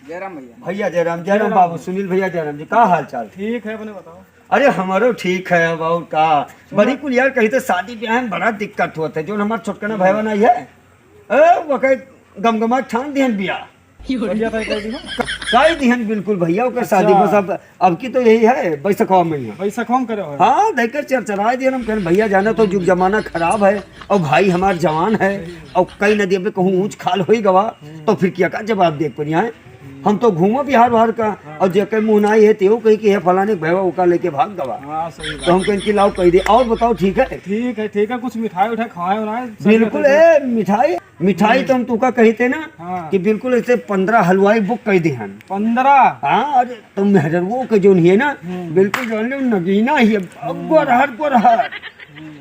जयराम भैया। भैया जयराम जयराम बाबू सुनील भैया जयराम जी का हाल चाल? ठीक है, अपने बताओ। अरे हमारो ठीक है बाबू का बड़ी कुल यार कहीं तो शादी ब्याह में बड़ा दिक्कत होता है जो हमारा छोटकना भैया नहीं है वो कहीं गमगमा ठान दिहन बिया बढ़िया था, कर दी ना। काई दिहन बिल्कुल भैया ओके शादी बस अब की तो यही है बैसखवा में ही। पैसा कम करे हो। हाँ देखकर चरचरा दिया हम कहने भैया जाना तो युग जमाना खराब है और भाई हमार जवान है और कई नदियों पे कहूँ ऊंच खाल हो ही गवा तो फिर क्या का जवाब देख पर यहाँ हम तो घूमो बिहार बाहर का और जेकर मुँह नाई है त्यो कही कि है फलाने भैया उका लेके भाग गवा। हाँ सही बात। तो हम कहीं लाओ कही दे और बताओ ठीक है? ठीक है ठीक है, कुछ मिठाई उठाई खवाए उठाए बिल्कुल है मिठाई मिठाई तो हम तुका कही थे ना हाँ। कि बिल्कुल ऐसे 15 हलवाई बुक कर दी हन। 15? हाँ अरे तुम मेहरवो के जो है ना बिल्कुल जान लो नगीना ही है गोरहर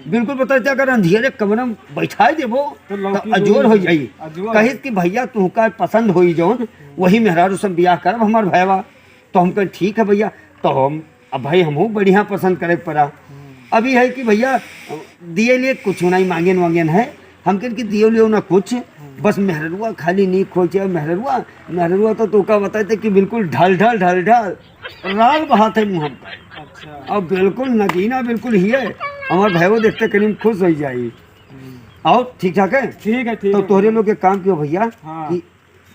बिल्कुल पता क्या अगर अंधेरे कमरे में बैठा देबो तो अजोर हो जाई कही कि भैया तुमका पसंद होई जौन वही मेहरारू सब बियाह करब हमार भैया। तो हम कहे ठीक है भैया तो हम अब भाई हमहू बढ़िया पसंद करे पड़ा। अभी है कि भैया दिए लिए कुछ नहीं मांगेन वांगेन है हम कहें कि दिए लियो ना कुछ बस मेहरुआ खाली नहीं खोचे मेहरुआ तो तुका बताते कि बिल्कुल ढल ढल ढल ढल राग बहाते मुँह हम का। अच्छा। अब बिल्कुल नगीना बिल्कुल ही है हमारे भाई देखते करीम खुश हो जाए। और ठीक ठाक है? ठीक है ठीक तो है। तोहरे लोग के काम क्यों भैया हाँ। कि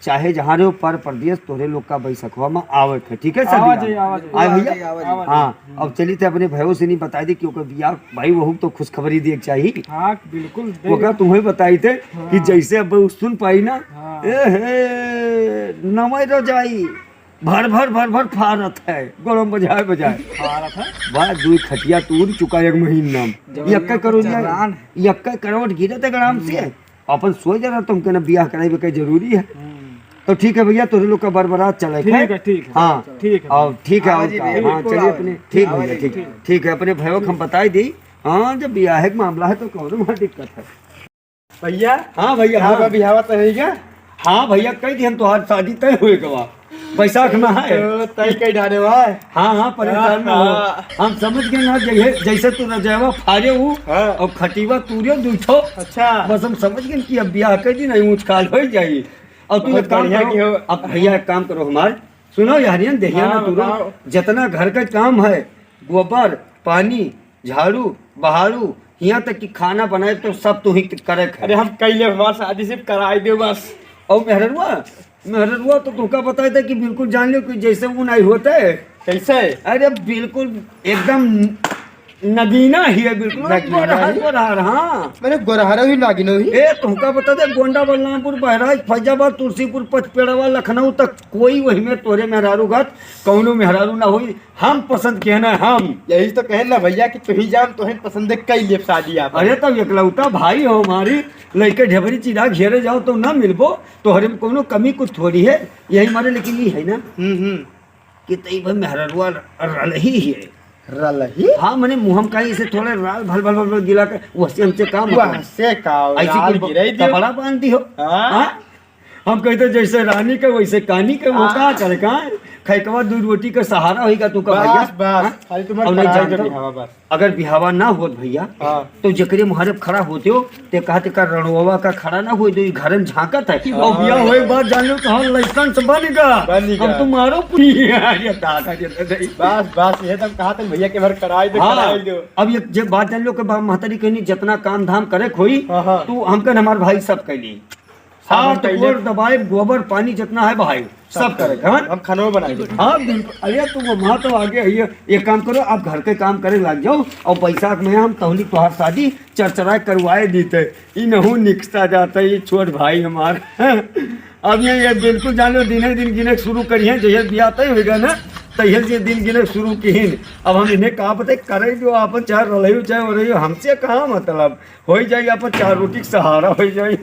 चाहे जहाँ रहो पर प्रदेश तोहरे लोग का बैसखवा में आवत है ठीक है सर? आवाज आए भैया हाँ। अब चली थे अपने भाइयों से नहीं बताई दी क्योंकि बियाह भाई वह तो खुशखबरी दिए चाहिए। हाँ बिल्कुल वो तुम्हें बताई थे कि जैसे अब सुन पाई ना नमय रजाई भर भर फारत है गरम बजाए भारत है। वाह दू खटिया टूट चुका एक महीना यक्का करोड़ गिरे थे ग्राम से अपन सोच जरा तुम के ना बियाह कराई के जरूरी है। तो ठीक है भैया तोरे लोग का बरबरात चले ठीक है ठीक है। हाँ ठीक है और ठीक है हाँ चलिए अपने ठीक भैया ठीक है अपने भाइयों को हम बताई दी। हाँ जब बियाह का मामला है तो कौन वहाँ दिक्कत है भैया। हाँ भैया हाँ बिहावा तो है क्या? हाँ भैया कई दिन तो आज शादी तय हुए गवा बैसाख में है तय कई डाले हुआ है। हाँ हाँ परेशान ना हो हम समझ गए ना जैसे तू रजावा फाड़े हूँ और खटीवा तूरे दूठो। अच्छा बस हम समझ गए कि अब ब्याह कर दी नहीं ऊँच खाल हो जाये और तू एक काम करो अब भैया एक काम करो हमारे सुनो यारियन देखिए ना तू जितना घर का काम है गोबर पानी झाड़ू बहारू यहाँ तक कि खाना बनाए तो सब तू ही करे। अरे हम कई ले हमारी शादी सिर्फ कराई दो बस। और मेहरुआ तो तुमका बताया था कि बिल्कुल जान लो कि जैसे वो नहीं होता है कैसे? अरे बिल्कुल एकदम नगीना ही है बिल्कुल हाँ मैंने गोरहरा ही नागिनो ही। ए तुमका बता दे गोंडा बलरामपुर बहराइच फैजाबाद तुलसीपुर पचपेड़वा लखनऊ तक कोई वही में तोरे मेहरारू घाट कौनो मेहरारू ना हुई हम पसंद के ना हम यही तो कहे ना भैया कि तुही जान तुहे पसंद कई ले शादी आप। अरे तब एकलौता भाई हो हमारी लड़के ढेबरी चिरा घेरे जाओ तो ना मिलबो तो हरे में कोनो कमी कुछ थोड़ी है यही हमारे लेकिन ये है ना कि तई भाई मेहरारुआ रल ही है रलही। हाँ मैंने मुहम का इसे थोड़े राल भल भल भल गिला कर वो हमसे काम से कपड़ा बांधती हो। हाँ हम कहते जैसे रानी का वैसे कानी का वो का कर का खैकवा दूध रोटी का सहारा होगा तू का भैया। अगर बिहावा ना हो भैया तो जकरे मुहारब खड़ा होते हो ते कहते का रणवा का खड़ा ना हो तो घर में झांकत है और बियाह होए बाद जान लो तो हम लाइसेंस बनेगा हम तुम्हारो बस ये तब कहा था भैया के भर कराई दो। अब ये जब बात जान लो कि महतारी कहनी जितना काम धाम करे खोई तू हमकन हमारे भाई सब कहली हाथ गोर दबाए गोबर पानी जितना है भाई सब करे हम खाना बनाएंगे। हाँ बिल्कुल अरे तुम वहाँ तो आगे आइए एक काम करो आप घर के काम करे लग जाओ और बैसाख में हम तहली तुहार शादी चरचरा करवाए देते इनहू निकसा जाता ये छोट भाई हमारे। अब ये बिल्कुल जानो दिन दिन गिने शुरू करिए जैसे ब्याह तय होगा ना तैयार से दिन गिने शुरू की। अब हम इन्हें कहा पता करे जो आप चाहे रही चाहे हो रही हो हमसे कहाँ मतलब हो जाएगी आप चार रोटी सहारा हो जाएगी।